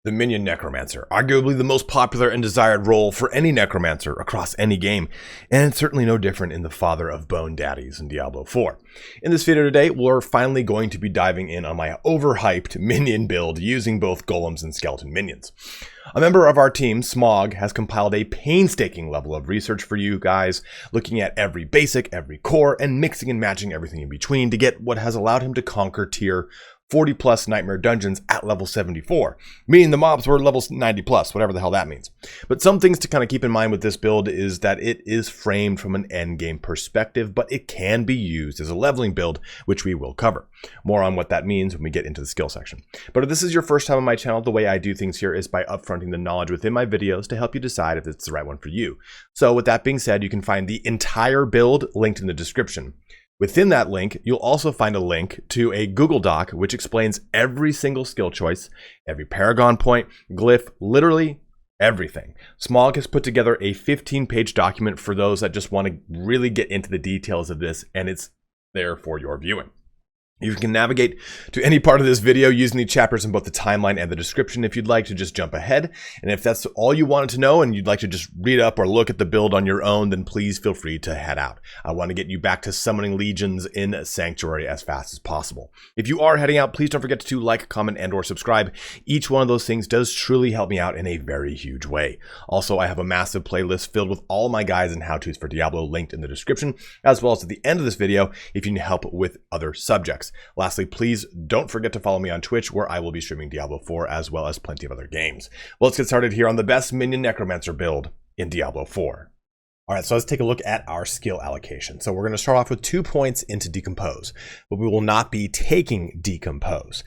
The Minion Necromancer, arguably the most popular and desired role for any Necromancer across any game, and it's certainly no different in the father of Bone Daddies in Diablo 4. In this video today, we're finally going to be diving in on my overhyped Minion build using both Golems and Skeleton Minions. A member of our team, Smog, has compiled a painstaking level of research for you guys, looking at every basic, every core, and mixing and matching everything in between to get what has allowed him to conquer tier 40 plus nightmare dungeons at level 74, meaning the mobs were level 90 plus, whatever the hell that means. But some things to kind of keep in mind with this build is that it is framed from an endgame perspective, but it can be used as a leveling build, which we will cover. More on what that means when we get into the skill section. But if this is your first time on my channel, the way I do things here is by upfronting the knowledge within my videos to help you decide if it's the right one for you. So with that being said, you can find the entire build linked in the description. Within that link, you'll also find a link to a Google Doc which explains every single skill choice, every Paragon point, glyph, literally everything. Smog has put together a 15-page document for those that just want to really get into the details of this, and it's there for your viewing. You can navigate to any part of this video using the chapters in both the timeline and the description if you'd like to just jump ahead. And if that's all you wanted to know and you'd like to just read up or look at the build on your own, then please feel free to head out. I want to get you back to summoning legions in Sanctuary as fast as possible. If you are heading out, please don't forget to like, comment, and or subscribe. Each one of those things does truly help me out in a very huge way. Also, I have a massive playlist filled with all my guides and how-tos for Diablo linked in the description, as well as at the end of this video if you need help with other subjects. Lastly, please don't forget to follow me on Twitch, where I will be streaming Diablo 4 as well as plenty of other games. Well, let's get started here on the best Minion Necromancer build in Diablo 4. All right, so let's take a look at our skill allocation. So we're going to start off with 2 points into Decompose, but we will not be taking Decompose.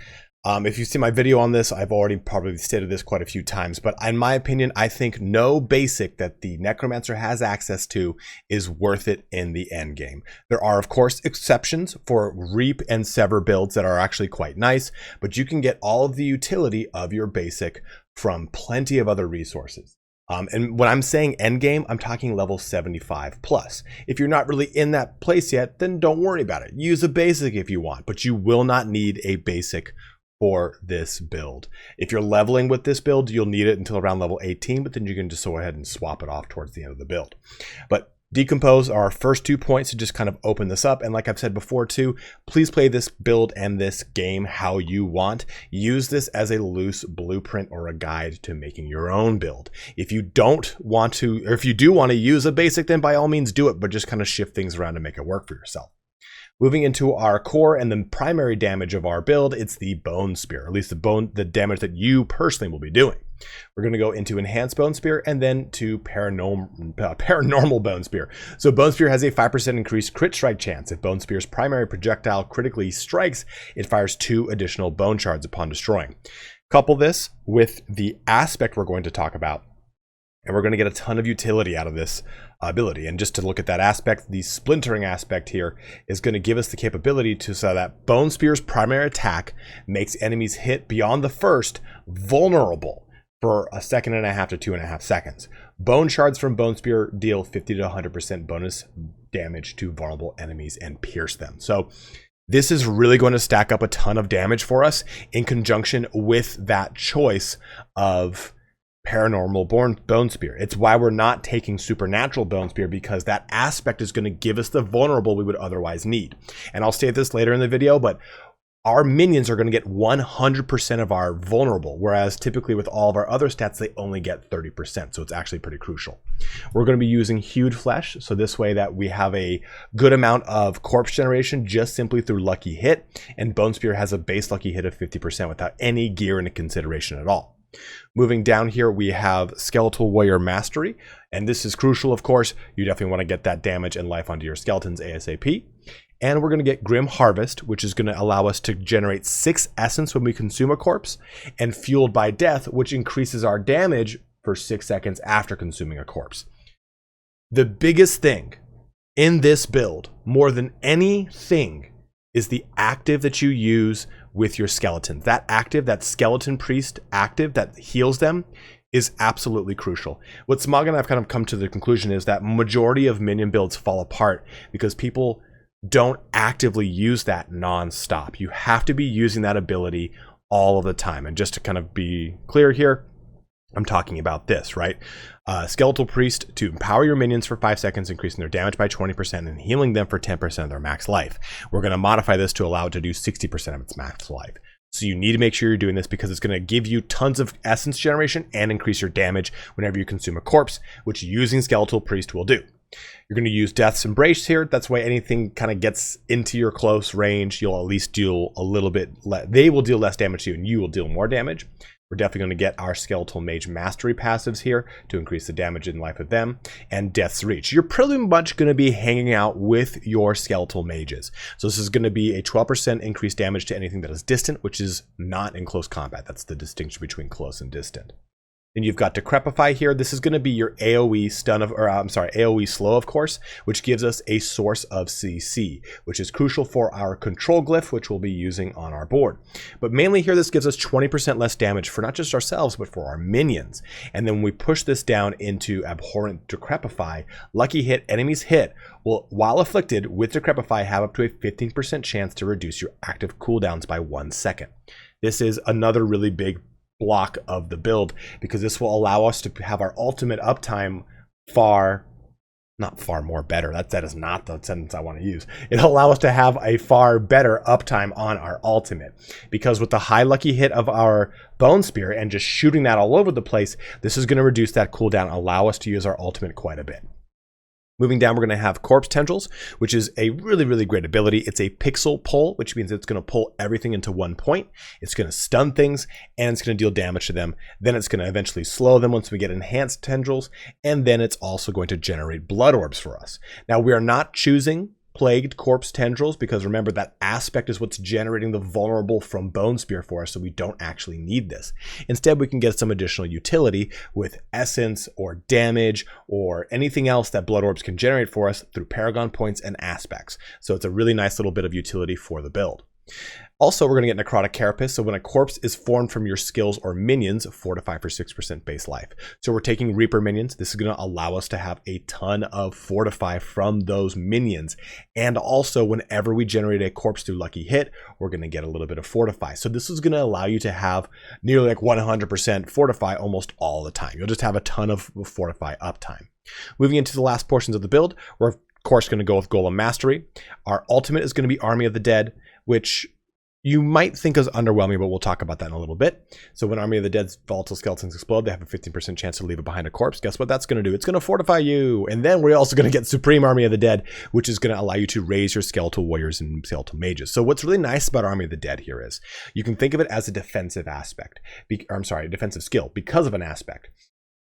If you see my video on this, I've already probably stated this quite a few times, but in my opinion, I think no basic that the Necromancer has access to is worth it in the end game. There are, of course, exceptions for Reap and Sever builds that are actually quite nice, but you can get all of the utility of your basic from plenty of other resources. And when I'm saying end game, I'm talking level 75 plus. If you're not really in that place yet, then don't worry about it. Use a basic if you want, but you will not need a basic for this build. If you're leveling with this build, you'll need it until around level 18, but then you can just go ahead and swap it off towards the end of the build. But Decompose are our first 2 points to just kind of open this up. And like I've said before too, please play this build and this game how you want. Use this as a loose blueprint or a guide to making your own build. If you don't want to, or if you do want to use a basic, then by all means do it, but just kind of shift things around to make it work for yourself. Moving into our core and the primary damage of our build, it's the Bone Spear, at least the damage that you personally will be doing. We're going to go into Enhanced Bone Spear and then to Paranormal Bone Spear. So Bone Spear has a 5% increased crit strike chance. If Bone Spear's primary projectile critically strikes, it fires 2 additional bone shards upon destroying. Couple this with the aspect we're going to talk about, and we're going to get a ton of utility out of this ability. And just to look at that aspect, the splintering aspect here is going to give us the capability to so that Bone Spear's primary attack makes enemies hit beyond the first vulnerable for 1.5 seconds to 2.5 seconds. Bone shards from Bone Spear deal 50 to 100% bonus damage to vulnerable enemies and pierce them. So this is really going to stack up a ton of damage for us in conjunction with that choice of Paranormal Bone Spear. It's why we're not taking Supernatural Bone Spear, because that aspect is going to give us the vulnerable we would otherwise need. And I'll state this later in the video, but our minions are going to get 100% of our vulnerable, whereas typically with all of our other stats, they only get 30%. So it's actually pretty crucial. We're going to be using Hewed Flesh. So this way that we have a good amount of corpse generation just simply through lucky hit. And Bone Spear has a base lucky hit of 50% without any gear into consideration at all. Moving down here, we have Skeletal Warrior Mastery, and this is crucial, of course. You definitely want to get that damage and life onto your skeletons ASAP. And we're going to get Grim Harvest, which is going to allow us to generate 6 essence when we consume a corpse, and Fueled by Death, which increases our damage for 6 seconds after consuming a corpse. The biggest thing in this build, more than anything, is the active that you use with your skeletons. That active, that skeleton priest active that heals them, is absolutely crucial. What Smog and I've kind of come to the conclusion is that majority of minion builds fall apart because people don't actively use that non-stop. You have to be using that ability all of the time. And just to kind of be clear here, I'm talking about this, right? Skeletal Priest to empower your minions for 5 seconds, increasing their damage by 20% and healing them for 10% of their max life. We're going to modify this to allow it to do 60% of its max life. So you need to make sure you're doing this because it's going to give you tons of essence generation and increase your damage whenever you consume a corpse, which using Skeletal Priest will do. You're going to use Death's Embrace here. That's why anything kind of gets into your close range, you'll at least deal a little bit less. They will deal less damage to you and you will deal more damage. We're definitely going to get our Skeletal Mage Mastery passives here to increase the damage and life of them, and Death's Reach. You're pretty much going to be hanging out with your Skeletal Mages. So this is going to be a 12% increased damage to anything that is distant, which is not in close combat. That's the distinction between close and distant. Then you've got Decrepify here. This is going to be your AoE stun of, or I'm sorry, AoE slow, of course, which gives us a source of CC, which is crucial for our control glyph, which we'll be using on our board. But mainly here, this gives us 20% less damage for not just ourselves, but for our minions. And then when we push this down into Abhorrent Decrepify, lucky hit, enemies hit will, while afflicted with Decrepify, have up to a 15% chance to reduce your active cooldowns by 1 second. This is another really big block of the build because this will allow us to have our ultimate uptime not far more better. That is not the sentence I want to use. It'll allow us to have a far better uptime on our ultimate because with the high lucky hit of our Bone Spear and just shooting that all over the place, this is going to reduce that cooldown, allow us to use our ultimate quite a bit. Moving down, we're going to have Corpse Tendrils, which is a really, really great ability. It's a pixel pull, which means it's going to pull everything into one point. It's going to stun things, and it's going to deal damage to them. Then it's going to eventually slow them once we get enhanced tendrils, and then it's also going to generate blood orbs for us. Now, we are not choosing Plagued Corpse Tendrils because remember that aspect is what's generating the vulnerable from Bone Spear for us, so we don't actually need this. Instead, we can get some additional utility with essence or damage or anything else that blood orbs can generate for us through Paragon points and aspects. So it's a really nice little bit of utility for the build. Also, we're going to get Necrotic Carapace. So when a corpse is formed from your skills or minions, fortify for 6% base life. So we're taking Reaper minions. This is going to allow us to have a ton of fortify from those minions. And also, whenever we generate a corpse through lucky hit, we're going to get a little bit of fortify. So this is going to allow you to have nearly like 100% fortify almost all the time. You'll just have a ton of fortify uptime. Moving into the last portions of the build, we're of course going to go with Golem Mastery. Our ultimate is going to be Army of the Dead, which you might think is underwhelming, but we'll talk about that in a little bit. So when Army of the Dead's volatile skeletons explode, they have a 15% chance to leave it behind a corpse. Guess what that's going to do? It's going to fortify you. And then we're also going to get Supreme Army of the Dead, which is going to allow you to raise your skeletal warriors and skeletal mages. So what's really nice about Army of the Dead here is you can think of it as a defensive aspect. A defensive skill because of an aspect.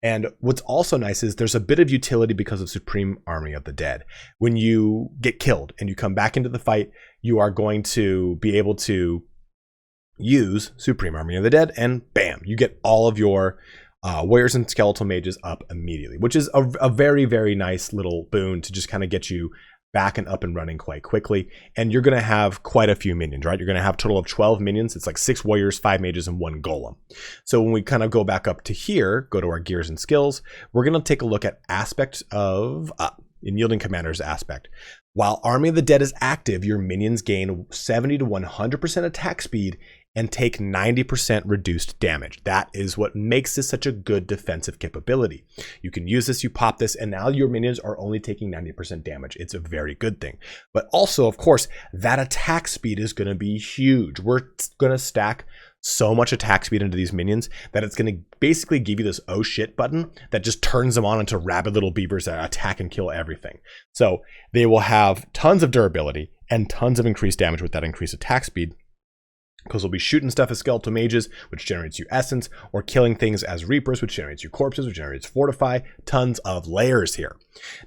And what's also nice is there's a bit of utility because of Supreme Army of the Dead. When you get killed and you come back into the fight, you are going to be able to use Supreme Army of the Dead and bam, you get all of your warriors and skeletal mages up immediately, which is a very, very nice little boon to just kind of get you back and up and running quite quickly. And you're going to have quite a few minions, right? You're going to have a total of 12 minions. It's like 6 warriors, 5 mages, and 1 golem. So when we kind of go back up to here, go to our gears and skills, we're going to take a look at aspects of in Yielding Commander's aspect. While Army of the Dead is active, your minions gain 70 to 100% attack speed and take 90% reduced damage. That is what makes this such a good defensive capability. You can use this, you pop this, and now your minions are only taking 90% damage. It's a very good thing. But also, of course, that attack speed is going to be huge. We're going to stack so much attack speed into these minions that it's going to basically give you this oh shit button that just turns them on into rabid little beavers that attack and kill everything. So they will have tons of durability and tons of increased damage with that increased attack speed, because we'll be shooting stuff as skeletal mages, which generates you essence, or killing things as reapers, which generates you corpses, which generates fortify. Tons of layers here.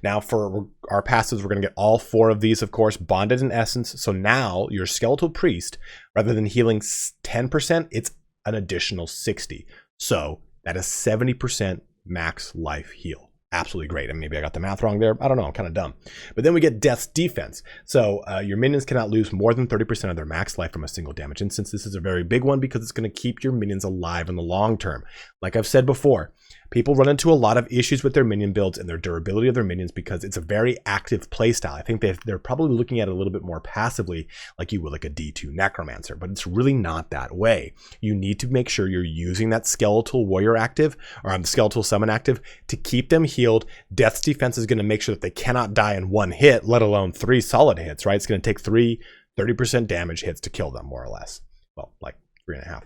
Now for our passives, we're going to get all 4 of these, of course, bonded in essence. So now your skeletal priest, rather than healing 10%, it's an additional 60. So that is 70% max life heal. Absolutely great. And maybe I got the math wrong there. I don't know. I'm kind of dumb. But then we get Death's Defense. So your minions cannot lose more than 30% of their max life from a single damage instance. This is a very big one because it's going to keep your minions alive in the long term. Like I've said before, People run into a lot of issues with their minion builds and their durability of their minions because it's a very active playstyle. I think they're probably looking at it a little bit more passively, like you would like a D2 Necromancer, but it's really not that way. You need to make sure you're using that Skeletal Warrior active, or Skeletal Summon active, to keep them healed. Death's Defense is going to make sure that they cannot die in one hit, let alone 3 solid hits, right? It's going to take 3 30% damage hits to kill them, more or less. Well, like 3.5.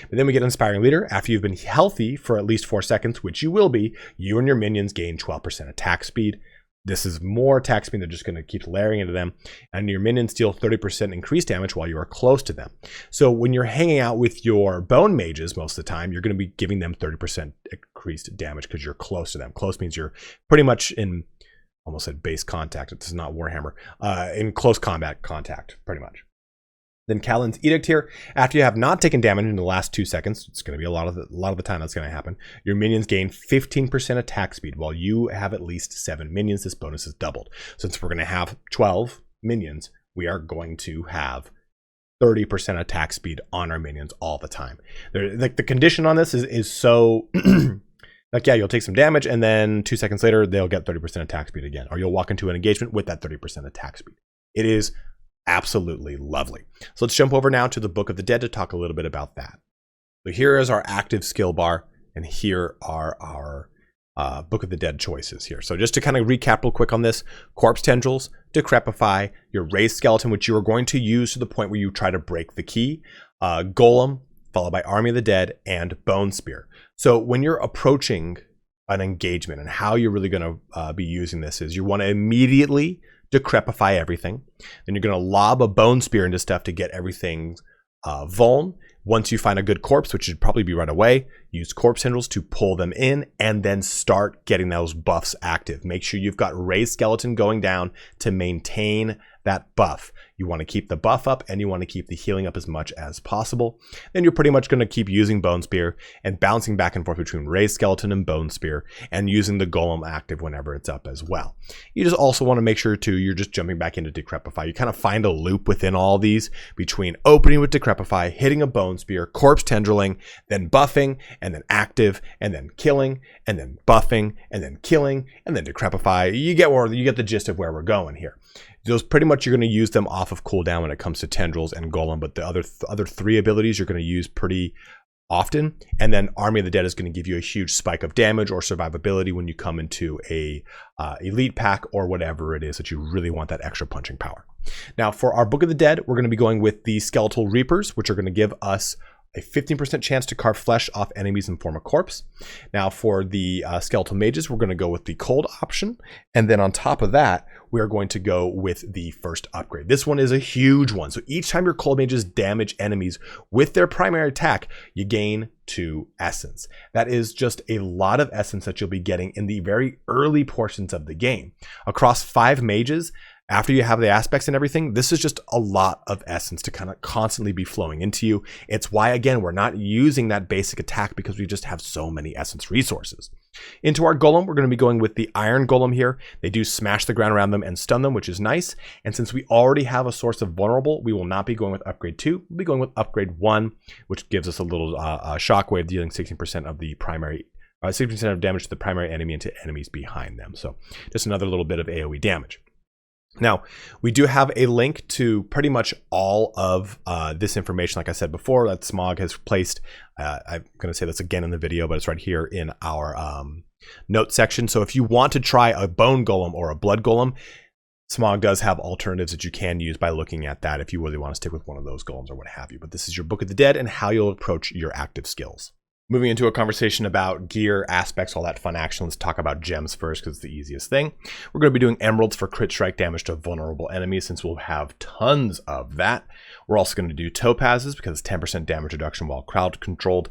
But then we get Inspiring Leader. After you've been healthy for at least 4 seconds, which you will be, you and your minions gain 12% attack speed. This is more attack speed. They're just going to keep layering into them. And your minions deal 30% increased damage while you are close to them. So when you're hanging out with your bone mages most of the time, you're going to be giving them 30% increased damage because you're close to them. Close means you're pretty much in, almost said base contact. This is not Warhammer. In close combat contact, pretty much. Then Kalin's Edict here. After you have not taken damage in the last 2 seconds, it's going to be a lot of the time that's going to happen. Your minions gain 15% attack speed while you have at least 7 minions. This bonus is doubled. Since we're going to have 12 minions, we are going to have 30% attack speed on our minions all the time. Like the condition on this is so like, yeah, you'll take some damage and then 2 seconds later they'll get 30% attack speed again, or you'll walk into an engagement with that 30% attack speed. It is absolutely lovely. So let's jump over now to the Book of the Dead to talk a little bit about that. So here is our active skill bar, and here are our Book of the Dead choices here. So just to kind of recap real quick on this: Corpse Tendrils, Decrepify, your Raised Skeleton, which you are going to use to the point where you try to break the key, Golem, followed by Army of the Dead, and Bone Spear. So when you're approaching an engagement, and how you're really going to be using this is you want to immediately decrepify everything. Then you're going to lob a bone spear into stuff to get everything vuln. Once you find a good corpse, which should probably be right away, use corpse tendrils to pull them in and then start getting those buffs active. Make sure you've got Raised Skeleton going down to maintain that buff. You want to keep the buff up and you want to keep the healing up as much as possible. Then you're pretty much going to keep using Bone Spear and bouncing back and forth between Raised Skeleton and Bone Spear, and using the Golem active whenever it's up as well. You just also want to make sure too, you're just jumping back into Decrepify. You kind of find a loop within all these between opening with Decrepify, hitting a Bone Spear, corpse tendriling, then buffing, and then active, and then killing, and then buffing, and then killing, and then Decrepify. You get the gist of where we're going here. Those pretty much, you're going to use them off of cooldown when it comes to Tendrils and Golem, but the other 3 abilities you're going to use pretty often. And then Army of the Dead is going to give you a huge spike of damage or survivability when you come into a elite pack or whatever it is that you really want that extra punching power. Now for our Book of the Dead, we're going to be going with the Skeletal Reapers, which are going to give us a 15% chance to carve flesh off enemies and form a corpse. Now for the Skeletal Mages, we're going to go with the cold option. And then on top of that, we are going to go with the first upgrade. This one is a huge one. So each time your cold mages damage enemies with their primary attack, you gain 2 essence. That is just a lot of essence that you'll be getting in the very early portions of the game. Across 5 mages, after you have the aspects and everything, this is just a lot of essence to kind of constantly be flowing into you. It's why, again, we're not using that basic attack because we just have so many essence resources. Into our Golem, we're going to be going with the Iron Golem here. They do smash the ground around them and stun them, which is nice. And since we already have a source of vulnerable, we will not be going with upgrade 2. We'll be going with upgrade 1, which gives us a little shockwave, dealing 16% of the primary 60% of damage to the primary enemy and to enemies behind them. So just another little bit of AoE damage. Now, we do have a link to pretty much all of this information, like I said before, that Smog has placed. I'm going to say this again in the video, but it's right here in our note section. So if you want to try a Bone Golem or a Blood Golem, Smog does have alternatives that you can use by looking at that if you really want to stick with one of those golems or what have you. But this is your Book of the Dead and how you'll approach your active skills. Moving into a conversation about gear, aspects, all that fun action, let's talk about gems first because it's the easiest thing. We're going to be doing emeralds for crit strike damage to vulnerable enemies since we'll have tons of that. We're also going to do topazes because it's 10% damage reduction while crowd controlled.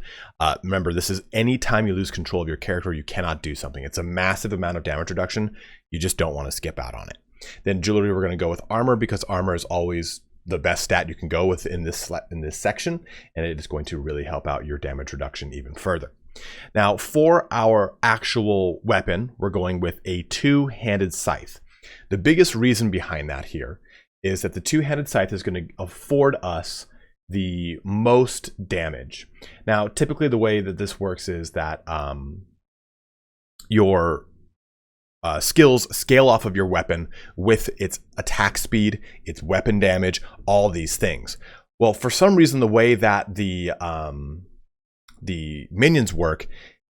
Remember, this is any time you lose control of your character, you cannot do something. It's a massive amount of damage reduction. You just don't want to skip out on it. Then jewelry, we're going to go with armor because armor is always the best stat you can go with in this section, and it is going to really help out your damage reduction even further. Now for our actual weapon, we're going with a 2-handed scythe. The biggest reason behind that here is that the 2-handed scythe is going to afford us the most damage. Now typically the way that this works is that your skills scale off of your weapon with its attack speed, its weapon damage, all these things. Well, for some reason, the way that the minions work,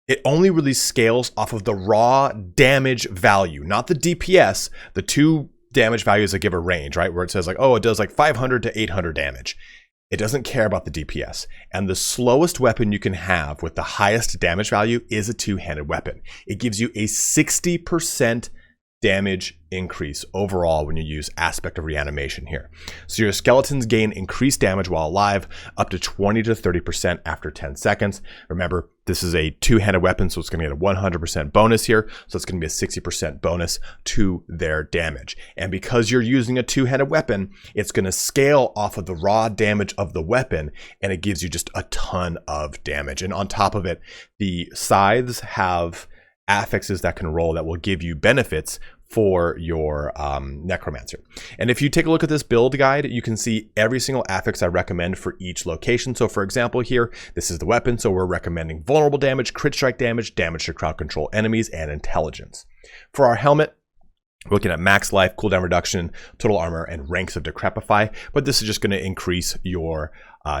it only really scales off of the raw damage value, not the DPS, the two damage values that give a range, right? Where it says like, oh, it does like 500 to 800 damage. It doesn't care about the DPS. And the slowest weapon you can have with the highest damage value is a two-handed weapon. It gives you a 60% damage increase overall when you use Aspect of Reanimation here. So your skeletons gain increased damage while alive, up to 20 to 30% after 10 seconds. Remember, this is a two-handed weapon, so it's going to get a 100% bonus here. So it's going to be a 60% bonus to their damage. And because you're using a two-handed weapon, it's going to scale off of the raw damage of the weapon, and it gives you just a ton of damage. And on top of it, the scythes have affixes that can roll that will give you benefits for your necromancer. And if you take a look at this build guide, you can see every single affix I recommend for each location. So for example here, this is the weapon, so we're recommending vulnerable damage, crit strike damage, damage to crowd control enemies, and intelligence. For our helmet, we're looking at max life, cooldown reduction, total armor, and ranks of decrepify, but this is just going to increase your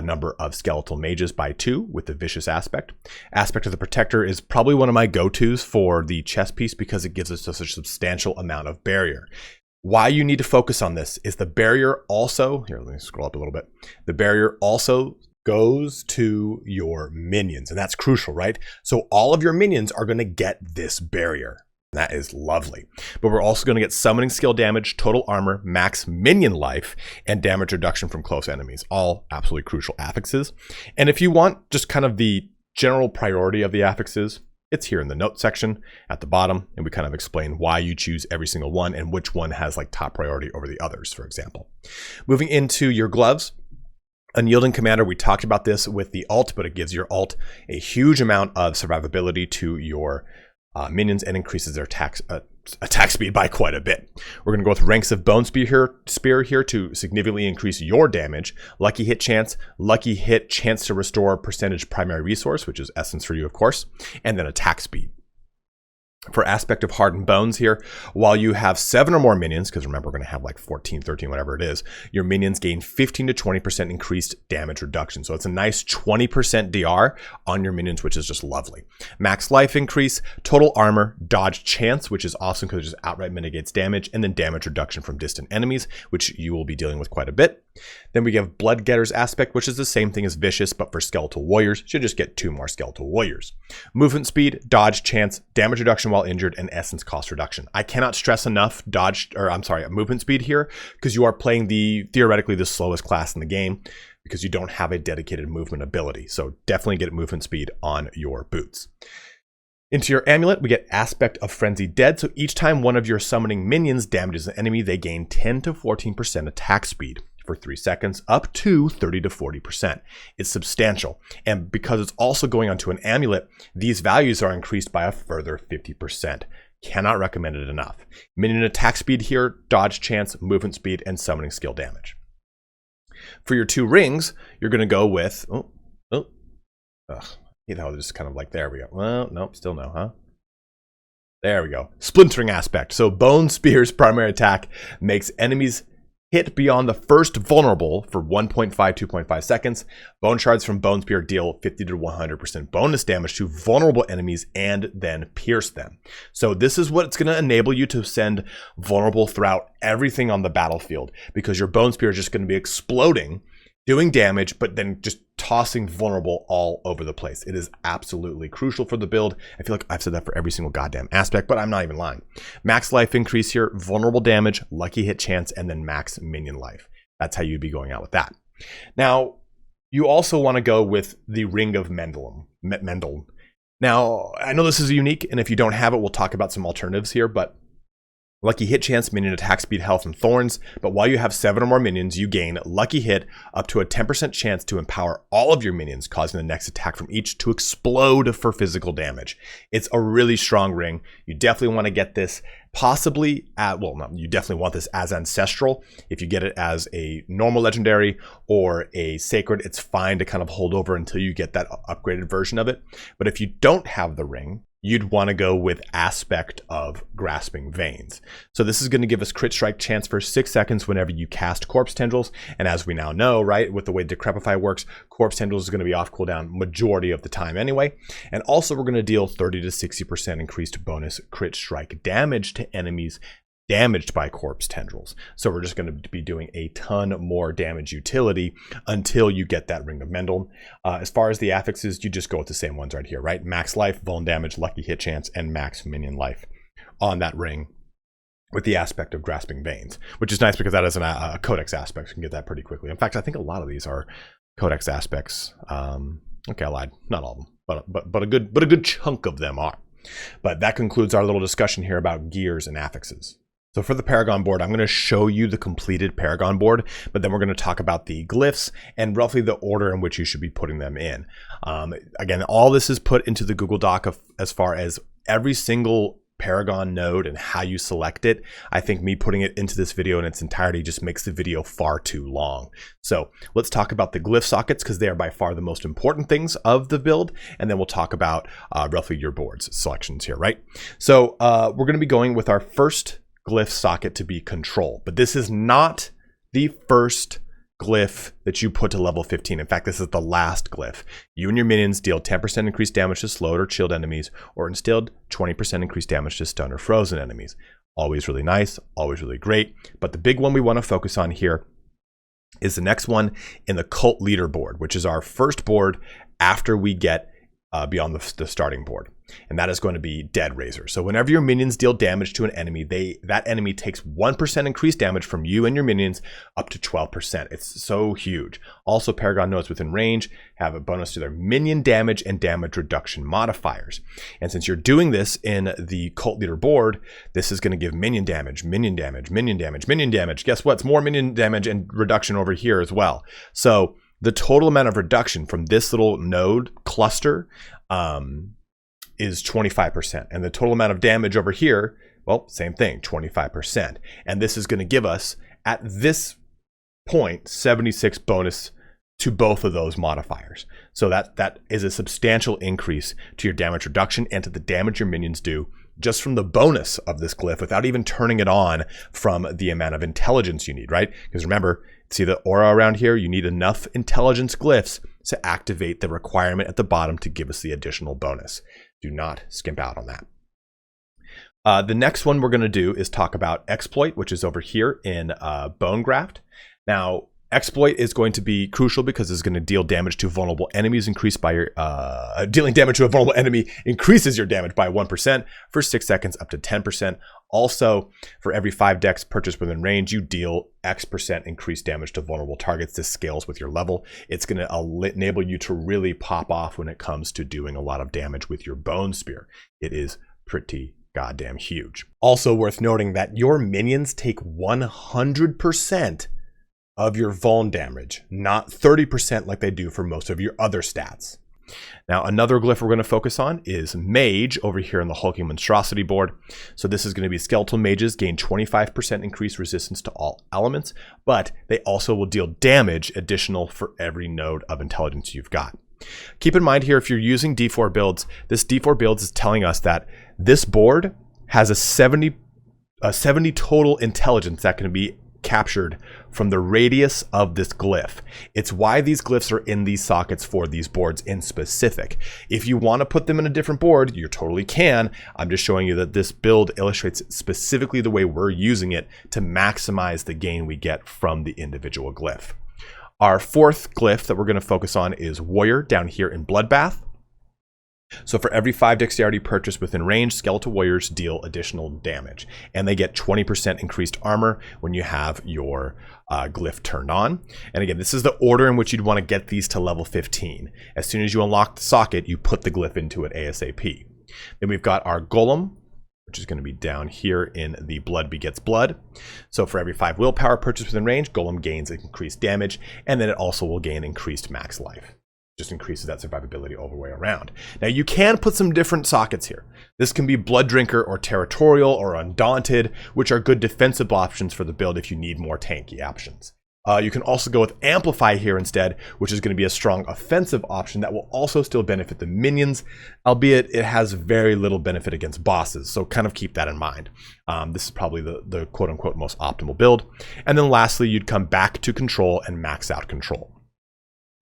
number of skeletal mages by 2 with the vicious aspect. Aspect of the protector is probably one of my go-tos for the chest piece because it gives us such a substantial amount of barrier. Why you need to focus on this is the barrier also, here, let me scroll up a little bit. The barrier also goes to your minions, and that's crucial, right? So all of your minions are going to get this barrier. That is lovely. But we're also going to get summoning skill damage, total armor, max minion life, and damage reduction from close enemies. All absolutely crucial affixes. And if you want just kind of the general priority of the affixes, it's here in the notes section at the bottom. And we kind of explain why you choose every single one and which one has like top priority over the others, for example. Moving into your gloves. Unyielding Commander, we talked about this with the ult, but it gives your ult a huge amount of survivability to your minions and increases their attack speed by quite a bit. We're going to go with Ranks of Bone Spear here to significantly increase your damage, lucky hit chance to restore percentage primary resource, which is essence for you, of course, and then attack speed. For Aspect of Hardened Bones here, while you have 7 or more minions, because remember we're going to have like 14, 13, whatever it is, your minions gain 15 to 20% increased damage reduction. So it's a nice 20% DR on your minions, which is just lovely. Max life increase, total armor, dodge chance, which is awesome because it just outright mitigates damage, and then damage reduction from distant enemies, which you will be dealing with quite a bit. Then we have Bloodgetter's Aspect, which is the same thing as Vicious, but for Skeletal Warriors. Should just get 2 more Skeletal Warriors. Movement speed, dodge chance, damage reduction while injured, and essence cost reduction. I cannot stress enough movement speed here, because you are playing theoretically the slowest class in the game, because you don't have a dedicated movement ability. So definitely get movement speed on your boots. Into your amulet, we get Aspect of Frenzied Dead. So each time one of your summoning minions damages an enemy, they gain 10 to 14% attack speed for 3 seconds, up to 30 to 40%. It's substantial. And because it's also going onto an amulet, these values are increased by a further 50%. Cannot recommend it enough. Minion attack speed here, dodge chance, movement speed, and summoning skill damage. For your 2 rings, you're going to go with, just kind of like, there we go. Well, nope, still no, huh? There we go. Splintering Aspect. So Bone Spear's primary attack makes enemies hit beyond the first vulnerable for 2.5 seconds. Bone shards from Bone Spear deal 50 to 100% bonus damage to vulnerable enemies and then pierce them. So this is what's going to enable you to send vulnerable throughout everything on the battlefield, because your Bone Spear is just going to be exploding, doing damage, but then just tossing vulnerable all over the place. It is absolutely crucial for the build. I feel like I've said that for every single goddamn aspect, but I'm not even lying. Max life increase here, vulnerable damage, lucky hit chance, and then max minion life. That's how you'd be going out with that. Now, you also want to go with the Ring of Mendel. Now, I know this is unique, and if you don't have it, we'll talk about some alternatives here, but lucky hit chance, minion attack speed, health, and thorns. But while you have 7 or more minions, you gain lucky hit up to a 10% chance to empower all of your minions, causing the next attack from each to explode for physical damage. It's a really strong ring. You definitely want to get this possibly you definitely want this as ancestral. If you get it as a normal legendary or a sacred, it's fine to kind of hold over until you get that upgraded version of it. But if you don't have the ring, you'd want to go with Aspect of Grasping Veins. So this is going to give us crit strike chance for 6 seconds whenever you cast Corpse Tendrils. And as we now know, right, with the way Decrepify works, Corpse Tendrils is going to be off cooldown majority of the time anyway. And also we're going to deal 30 to 60% increased bonus crit strike damage to enemies damaged by Corpse Tendrils. So we're just going to be doing a ton more damage utility until you get that Ring of Mendel. As far as the affixes, you just go with the same ones right here, right? Max life, vuln damage, lucky hit chance, and max minion life on that ring with the Aspect of Grasping Veins, which is nice because that is a Codex aspect. You can get that pretty quickly. In fact, I think a lot of these are Codex aspects. Okay, I lied. Not all of them, but a good chunk of them are. But that concludes our little discussion here about gears and affixes. So for the Paragon board, I'm going to show you the completed Paragon board, but then we're going to talk about the glyphs and roughly the order in which you should be putting them in. Again, all this is put into the Google Doc as far as every single Paragon node and how you select it. I think me putting it into this video in its entirety just makes the video far too long. So let's talk about the glyph sockets because they are by far the most important things of the build. And then we'll talk about roughly your board's selections here, right? So we're going to be going with our first glyph socket to be control, but this is not the first glyph that you put to level 15. In fact, this is the last glyph. You and your minions deal 10% increased damage to slowed or chilled enemies, or instilled 20% increased damage to stunned or frozen enemies. Always really nice, always really great. But the big one we want to focus on here is the next one in the cult leaderboard, which is our first board after we get beyond the starting board. And that is going to be Dead Razor. So whenever your minions deal damage to an enemy, that enemy takes 1% increased damage from you and your minions up to 12%. It's so huge. Also, Paragon nodes within range have a bonus to their minion damage and damage reduction modifiers. And since you're doing this in the cult leader board, this is going to give minion damage, minion damage, minion damage, minion damage. Guess what? It's more minion damage and reduction over here as well. So the total amount of reduction from this little node cluster is 25%. And the total amount of damage over here, well, same thing, 25%. And this is going to give us, at this point, 76 bonus to both of those modifiers. So that is a substantial increase to your damage reduction and to the damage your minions do just from the bonus of this glyph without even turning it on from the amount of intelligence you need, right? Because remember, see the aura around here? You need enough intelligence glyphs to activate the requirement at the bottom to give us the additional bonus. Do not skimp out on that. The next one we're going to do is talk about Exploit, which is over here in Bone Graft. Now, Exploit is going to be crucial because it's going to deal damage to vulnerable enemies increased by your dealing damage to a vulnerable enemy increases your damage by 1% for 6 seconds up to 10%. Also, for every 5 decks purchased within range, you deal X% increased damage to vulnerable targets. This scales with your level. It's going to enable you to really pop off when it comes to doing a lot of damage with your Bone Spear. It is pretty goddamn huge. Also worth noting that your minions take 100% of your vuln damage, not 30% like they do for most of your other stats. Now, another glyph we're going to focus on is Mage over here in the Hulking Monstrosity board. So this is going to be skeletal mages gain 25% increased resistance to all elements, but they also will deal damage additional for every node of intelligence you've got. Keep in mind here, if you're using D4 builds, this D4 builds is telling us that this board has a 70 total intelligence that can be captured from the radius of this glyph. It's why these glyphs are in these sockets for these boards in specific. If you want to put them in a different board, you totally can. I'm just showing you that this build illustrates specifically the way we're using it to maximize the gain we get from the individual glyph. Our fourth glyph that we're going to focus on is Warrior down here in Bloodbath. So for every 5 dexterity purchased within range, skeletal warriors deal additional damage, and they get 20% increased armor when you have your glyph turned on. And again, this is the order in which you'd want to get these to level 15. As soon as you unlock the socket, you put the glyph into it ASAP. Then we've got our Golem, which is going to be down here in the Blood Begets Blood. So for every 5 willpower purchased within range, Golem gains increased damage, and then it also will gain increased max life. Just increases that survivability all the way around. Now you can put some different sockets here. This can be Blood Drinker or Territorial or Undaunted, which are good defensive options for the build if you need more tanky options. You can also go with Amplify here instead, which is going to be a strong offensive option that will also still benefit the minions, albeit it has very little benefit against bosses, so kind of keep that in mind. This is probably the quote-unquote most optimal build. And then lastly, you'd come back to Control and max out Control.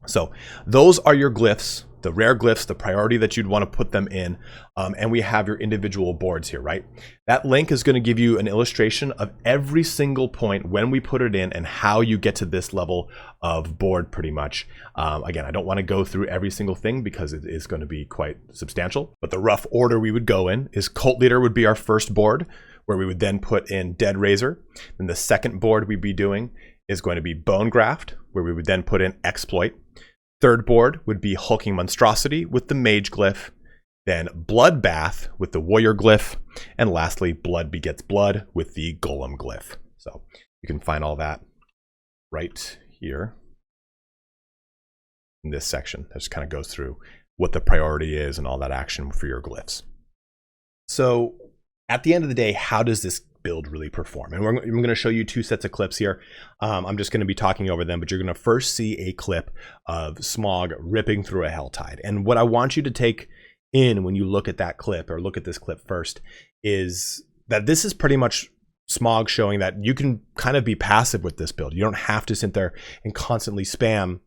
So those are your glyphs, the rare glyphs, the priority that you'd want to put them in, and we have your individual boards here, right? That link is going to give you an illustration of every single point when we put it in and how you get to this level of board pretty much. Again, I don't want to go through every single thing because it is going to be quite substantial, but the rough order we would go in is Cult Leader would be our first board, where we would then put in Dead Razor. Then the second board we'd be doing is going to be Bone Graft, where we would then put in Exploit. Third board would be Hulking Monstrosity with the Mage Glyph, then Bloodbath with the Warrior Glyph, and lastly, Blood Begets Blood with the Golem Glyph. So you can find all that right here in this section. That just kind of goes through what the priority is and all that action for your glyphs. So at the end of the day, how does this build really perform? And we're going to show you two sets of clips here. I'm just going to be talking over them, but you're going to first see a clip of Smog ripping through a Helltide. And what I want you to take in when you look at that clip, or look at this clip first, is that this is pretty much Smog showing that you can kind of be passive with this build. You don't have to sit there and constantly spam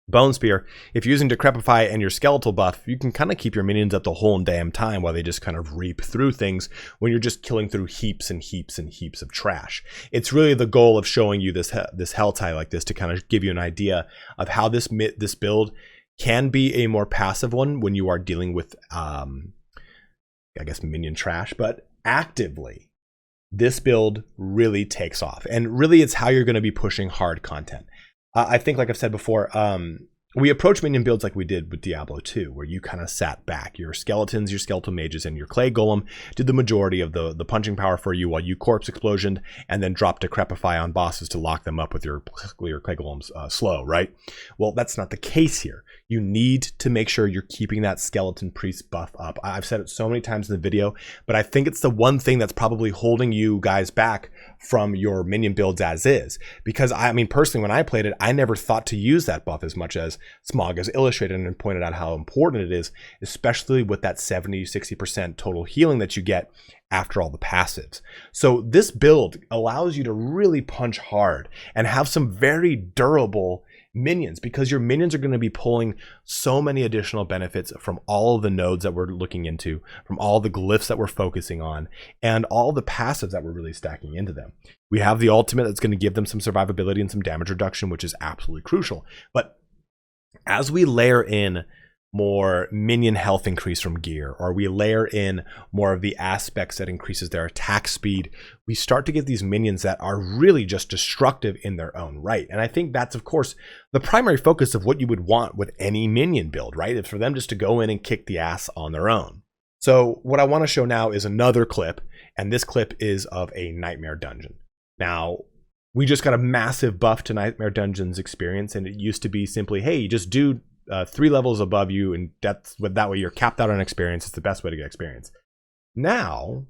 Bone Spear. If you're using Decrepify and your skeletal buff, you can kind of keep your minions up the whole damn time while they just kind of reap through things when you're just killing through heaps and heaps and heaps of trash. It's really the goal of showing you this Helltide like this to kind of give you an idea of how this build can be a more passive one when you are dealing with, I guess, minion trash, but actively, this build really takes off. And really, it's how you're going to be pushing hard content. I think, like I've said before, we approach minion builds like we did with Diablo 2, where you kind of sat back. Your skeletons, your skeletal mages, and your clay golem did the majority of the punching power for you while you corpse explosioned and then dropped Decrepify on bosses to lock them up with your clay golems slow, right? Well, that's not the case here. You need to make sure you're keeping that skeleton priest buff up. I've said it so many times in the video, but I think it's the one thing that's probably holding you guys back from your minion builds as is. Because I mean, personally, when I played it, I never thought to use that buff as much as Smog has illustrated and pointed out how important it is, especially with that 70-60% total healing that you get after all the passives. So this build allows you to really punch hard and have some very durable minions, because your minions are going to be pulling so many additional benefits from all of the nodes that we're looking into, from all the glyphs that we're focusing on, and all the passives that we're really stacking into them. We have the ultimate that's going to give them some survivability and some damage reduction, which is absolutely crucial. But as we layer in more minion health increase from gear, or we layer in more of the aspects that increases their attack speed, we start to get these minions that are really just destructive in their own right. And I think that's, of course, the primary focus of what you would want with any minion build, right? It's for them just to go in and kick the ass on their own. So what I want to show now is another clip, and this clip is of a Nightmare Dungeon. Now, we just got a massive buff to Nightmare Dungeon's experience, and it used to be simply, hey, you just do 3 levels above you, and that way you're capped out on experience. It's the best way to get experience. Now,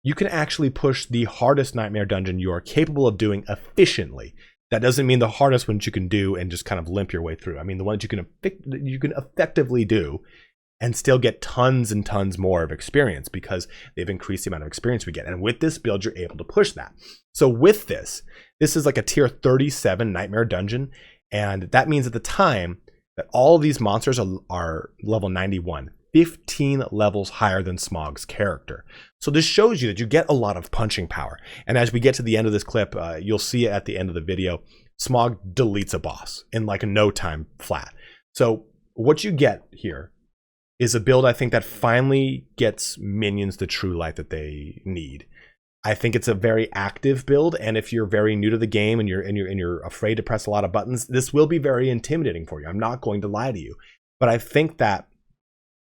you can actually push the hardest Nightmare Dungeon you are capable of doing efficiently. That doesn't mean the hardest ones you can do and just kind of limp your way through. I mean the ones you can effectively do and still get tons and tons more of experience, because they've increased the amount of experience we get. And with this build, you're able to push that. So with this is like a tier 37 Nightmare Dungeon, and that means at the time that all of these monsters are level 91, 15 levels higher than Smog's character. So this shows you that you get a lot of punching power. And as we get to the end of this clip, you'll see it at the end of the video, Smog deletes a boss in like no time flat. So what you get here is a build, I think, that finally gets minions the true life that they need. I think it's a very active build, and if you're very new to the game and you're afraid to press a lot of buttons, this will be very intimidating for you. I'm not going to lie to you, but I think that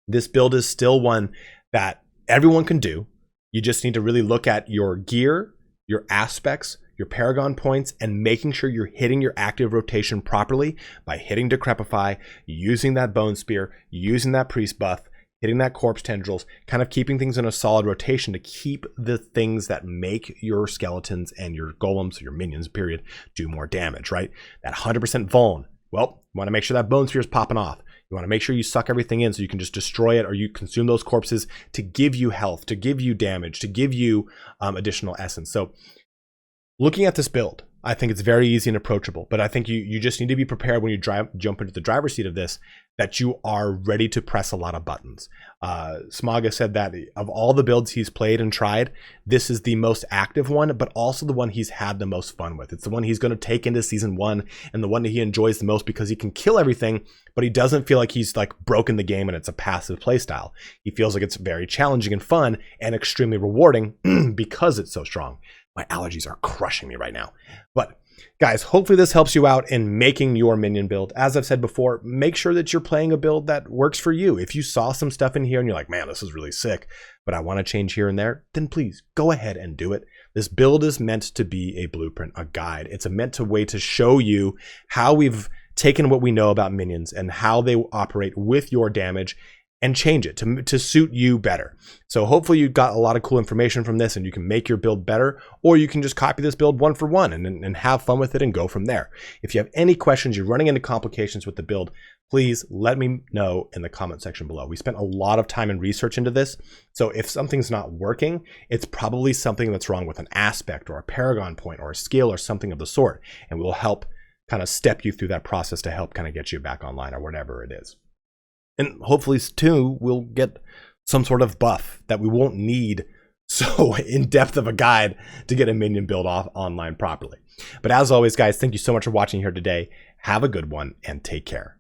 this build is still one that everyone can do. You just need to really look at your gear, your aspects, your Paragon points, and making sure you're hitting your active rotation properly by hitting Decrepify, using that Bone Spear, using that Priest buff, hitting that corpse tendrils, kind of keeping things in a solid rotation to keep the things that make your skeletons and your golems, your minions, period, do more damage, right? That 100% vuln. Well, you want to make sure that bone sphere is popping off. You want to make sure you suck everything in so you can just destroy it, or you consume those corpses to give you health, to give you damage, to give you additional essence. So looking at this build, I think it's very easy and approachable, but I think you just need to be prepared when you jump into the driver's seat of this, that you are ready to press a lot of buttons. Smaga said that of all the builds he's played and tried, this is the most active one, but also the one he's had the most fun with. It's the one he's going to take into season 1 and the one that he enjoys the most because he can kill everything, but he doesn't feel like he's like broken the game and it's a passive playstyle. He feels like it's very challenging and fun and extremely rewarding because it's so strong. My allergies are crushing me right now. But guys, hopefully this helps you out in making your minion build. As I've said before, make sure that you're playing a build that works for you. If you saw some stuff in here and you're like, man, this is really sick, but I want to change here and there, then please go ahead and do it. This build is meant to be a blueprint, a guide. It's a way to show you how we've taken what we know about minions and how they operate with your damage and change it to suit you better. So hopefully you got a lot of cool information from this and you can make your build better, or you can just copy this build one for one and have fun with it and go from there. If you have any questions, you're running into complications with the build, please let me know in the comment section below. We spent a lot of time and research into this. So if something's not working, it's probably something that's wrong with an aspect or a paragon point or a skill or something of the sort. And we'll help kind of step you through that process to help kind of get you back online or whatever it is. And hopefully, too, we'll get some sort of buff that we won't need so in-depth of a guide to get a minion build off online properly. But as always, guys, thank you so much for watching here today. Have a good one and take care.